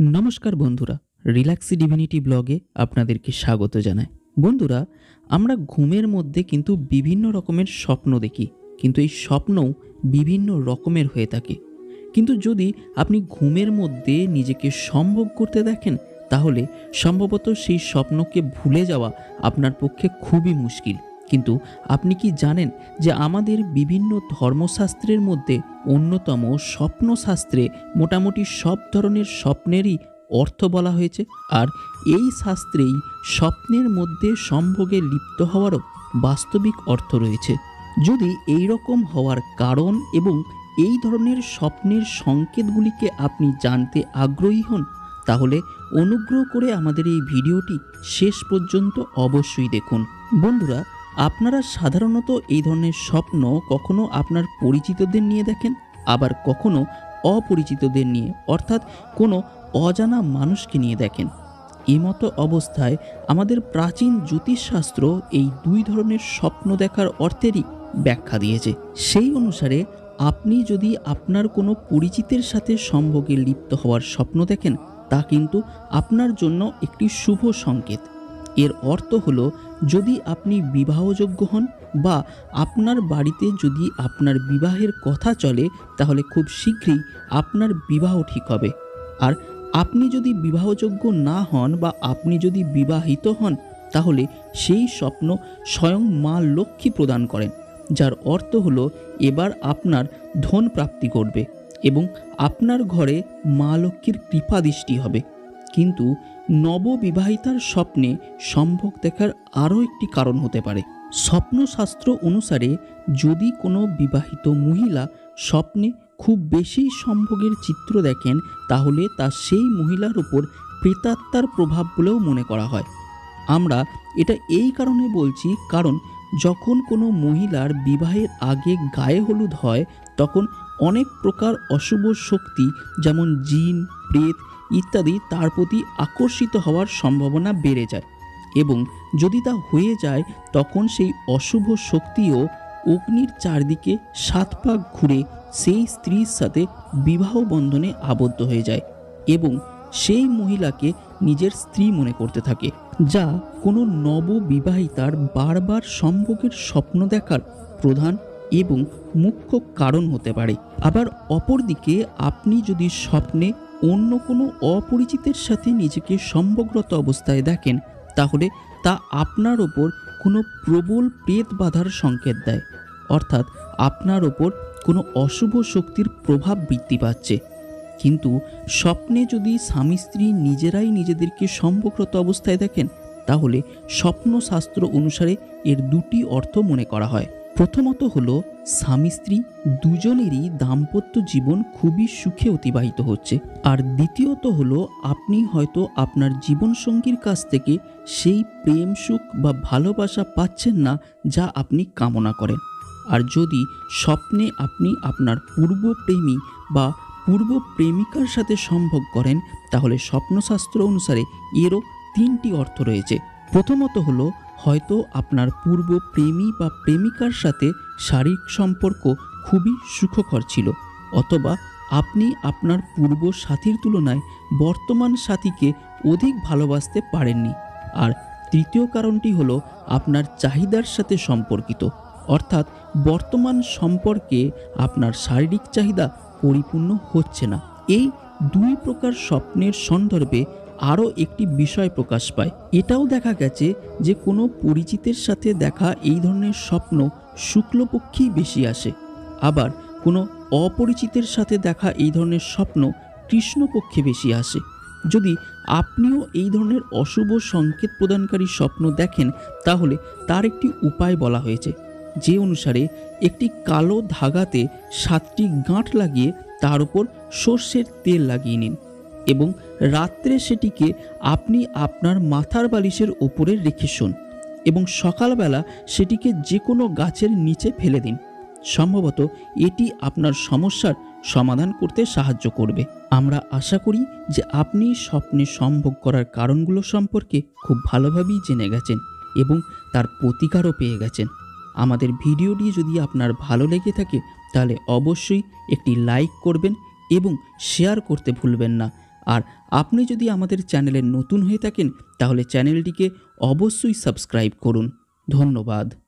नमस्कार बंधुरा रिलैक्सी डिविनिटी ब्लगे आपनादेरके स्वागत जानाई। बंधुरा आमरा घुमेर मध्य किन्तु विभिन्न रकमेर स्वप्न देखी, किन्तु एई स्वप्नও विभिन्न रकमेर हये थाके। किन्तु यदि आपनि घुमेर मध्य निजेके सम्भव करते देखें ताहले सम्भवत सेई स्वप्नके भुले जावा आपनार पक्षे खूबই मुश्किल। किन्तु आपनि कि जानें जे आमादेर विभिन्न धर्मशास्त्रेर मध्य अन्यतम स्वप्नशास्त्रे मोटामुटी सब धरनेर स्वप्नेरই अर्थ बला हयेछे और এই শাস্ত্রেই স্বপ্নের মধ্যে সম্ভোগে লিপ্ত হওয়ারও বাস্তবিক অর্থ রয়েছে। যদি এই রকম হওয়ার কারণ এবং এই ধরনের স্বপ্নের সংকেতগুলিকে আপনি জানতে আগ্রহী হন তাহলে অনুগ্রহ করে আমাদের এই ভিডিওটি শেষ পর্যন্ত অবশ্যই দেখুন। বন্ধুরা, আপনারা সাধারণত এই ধরনের স্বপ্ন কখনো আপনার পরিচিতদের নিয়ে দেখেন, আবার কখনো অপরিচিতদের নিয়ে অর্থাৎ কোনো অজানা মানুষকে নিয়ে দেখেন। এমতো অবস্থায় আমাদের প্রাচীন জ্যোতিষশাস্ত্র এই দুই ধরনের স্বপ্ন দেখার অর্থেরই ব্যাখ্যা দিয়েছে। সেই অনুসারে আপনি যদি আপনার কোনো পরিচিতের সাথে সম্ভোগে লিপ্ত হওয়ার স্বপ্ন দেখেন তা কিন্তু আপনার জন্য একটি শুভ সংকেত। এর অর্থ হলো যদি আপনি বিবাহযোগ্য হন বা আপনার বাড়িতে যদি আপনার বিবাহের কথা চলে তাহলে খুব শীঘ্রই আপনার বিবাহ ঠিক হবে। আর আপনি যদি বিবাহযোগ্য না হন বা আপনি যদি বিবাহিত হন তাহলে সেই স্বপ্ন স্বয়ং মা লক্ষ্মী প্রদান করেন, যার অর্থ হলো এবার আপনার ধন প্রাপ্তি করবে এবং আপনার ঘরে মা লক্ষ্মীর কৃপা দৃষ্টি হবে। কিন্তু নববিবাহিতার স্বপ্নে সম্ভোগ দেখার আরও একটি কারণ হতে পারে। স্বপ্নশাস্ত্র অনুসারে যদি কোনো বিবাহিত মহিলা স্বপ্নে খুব বেশি সম্ভোগের চিত্র দেখেন তাহলে তা সেই মহিলার উপর প্রেতাত্মার প্রভাব বলেও মনে করা হয়। আমরা এটা এই কারণে বলছি কারণ যখন কোনো মহিলার বিবাহের আগে গায়ে হলুদ হয় তখন অনেক প্রকার অশুভ শক্তি যেমন জিন, প্রেত ইত্যাদি তার প্রতি আকর্ষিত হওয়ার সম্ভাবনা বেড়ে যায় এবং যদি তা হয়ে যায় তখন সেই অশুভ শক্তিও অগ্নির চারদিকে 7 পাক ঘুরে সেই স্ত্রীর সাথে বিবাহ বন্ধনে আবদ্ধ হয়ে যায় এবং সেই মহিলাকে নিজের স্ত্রী মনে করতে থাকে, যা কোনো নববিবাহিতার বারবার সম্ভোগের স্বপ্ন দেখার প্রধান এবং মুখ্য কারণ হতে পারে। আবার অপরদিকে আপনি যদি স্বপ্নে অন্য কোনো অপরিচিতের সাথে নিজেকে সম্ভোগরত অবস্থায় দেখেন তাহলে তা আপনার ওপর কোনো প্রবল প্রেত বাধার সংকেত দেয়, অর্থাৎ আপনার ওপর কোনো অশুভ শক্তির প্রভাব বৃদ্ধি পাচ্ছে। কিন্তু স্বপ্নে যদি স্বামী স্ত্রী নিজেরাই নিজেদেরকে সম্ভোগরত অবস্থায় দেখেন তাহলে স্বপ্নশাস্ত্র অনুসারে এর দুটি অর্থ মনে করা হয়। প্রথমত হলো স্বামী স্ত্রী দুজনেরই দাম্পত্য জীবন খুবই সুখে অতিবাহিত হচ্ছে, আর দ্বিতীয়ত হলো আপনি হয়তো আপনার জীবনসঙ্গীর কাছ থেকে সেই প্রেম সুখ বা ভালোবাসা পাচ্ছেন না যা আপনি কামনা করেন। আর যদি স্বপ্নে আপনি আপনার পূর্ব প্রেমী বা পূর্ব প্রেমিকার সাথে সম্ভোগ করেন তাহলে স্বপ্নশাস্ত্র অনুসারে এরও 3টি অর্থ রয়েছে। প্রথমত হলো হয়তো আপনার পূর্ব প্রেমী বা প্রেমিকার সাথে শারীরিক সম্পর্ক খুবই সুখকর ছিল, অথবা আপনি আপনার পূর্ব সাথীর তুলনায় বর্তমান সাথীকে অধিক ভালোবাসতে পারেননি। আর তৃতীয় কারণটি হলো আপনার চাহিদার সাথে সম্পর্কিত, অর্থাৎ বর্তমান সম্পর্কে আপনার শারীরিক চাহিদা পরিপূর্ণ হচ্ছে না। এই দুই প্রকার স্বপ্নের সন্দর্ভে আরও একটি বিষয় প্রকাশ পায়। এটাও দেখা গেছে যে কোনো পরিচিতের সাথে দেখা এই ধরনের স্বপ্ন শুক্লপক্ষেই বেশি আসে, আবার কোনো অপরিচিতের সাথে দেখা এই ধরনের স্বপ্ন কৃষ্ণপক্ষে বেশি আসে। যদি আপনিও এই ধরনের অশুভ সংকেত প্রদানকারী স্বপ্ন দেখেন তাহলে তার একটি উপায় বলা হয়েছে, যে অনুসারে একটি কালো ধাগাতে 7টি গাঁট লাগিয়ে তার উপর সর্ষের তেল লাগিয়ে নিন এবং রাত্রে সেটিকে আপনি আপনার মাথার বালিশের ওপরে রেখে শুন এবং সকালবেলা সেটিকে যে কোনো গাছের নিচে ফেলে দিন। সম্ভবত এটি আপনার সমস্যার সমাধান করতে সাহায্য করবে। আমরা আশা করি যে আপনি স্বপ্নে সম্ভোগ করার কারণগুলো সম্পর্কে খুব ভালোভাবেই জেনে গেছেন এবং তার প্রতিকারও পেয়ে গেছেন। আমাদের ভিডিওটি যদি আপনার ভালো লেগে থাকে তাহলে অবশ্যই একটি লাইক করবেন এবং শেয়ার করতে ভুলবেন না। আর আপনি যদি আমাদের চ্যানেলে নতুন হয়ে থাকেন তাহলে চ্যানেলটিকে অবশ্যই সাবস্ক্রাইব করুন। ধন্যবাদ।